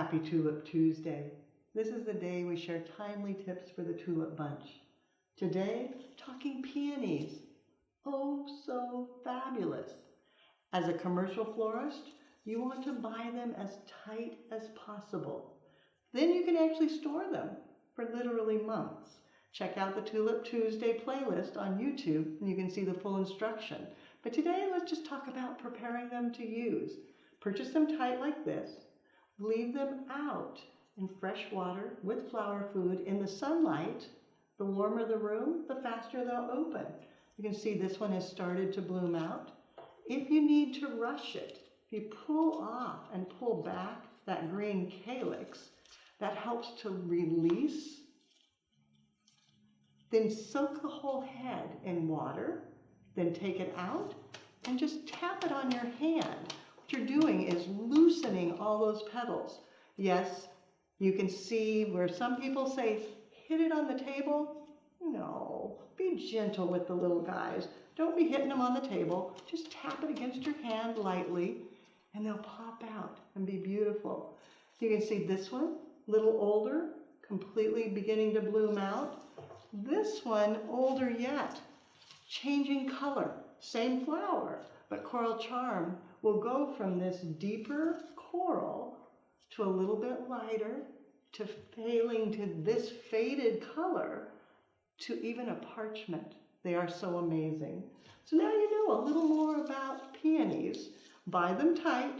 Happy Tulip Tuesday. This is the day we share timely tips for the tulip bunch. Today, talking peonies. Oh, so fabulous. As a commercial florist, you want to buy them as tight as possible. Then you can actually store them for literally months. Check out the Tulip Tuesday playlist on YouTube and you can see the full instruction. But today, let's just talk about preparing them to use. Purchase them tight like this. Leave them out in fresh water with flower food in the sunlight. The warmer the room, the faster they'll open. You can see this one has started to bloom out. If you need to rush it, if you pull off and pull back that green calyx, that helps to release. Then soak the whole head in water, then take it out and just tap it on your hand. What you're doing is loosening all those petals. Yes, you can see where some people say, hit it on the table. No, be gentle with the little guys. Don't be hitting them on the table. Just tap it against your hand lightly and they'll pop out and be beautiful. You can see this one, a little older, completely beginning to bloom out. This one, older yet, changing color, same flower, but Coral Charm will go from this deeper coral to a little bit lighter, to failing to this faded color, to even a parchment. They are so amazing. So now you know a little more about peonies. Buy them tight,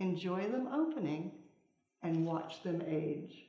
enjoy them opening, and watch them age.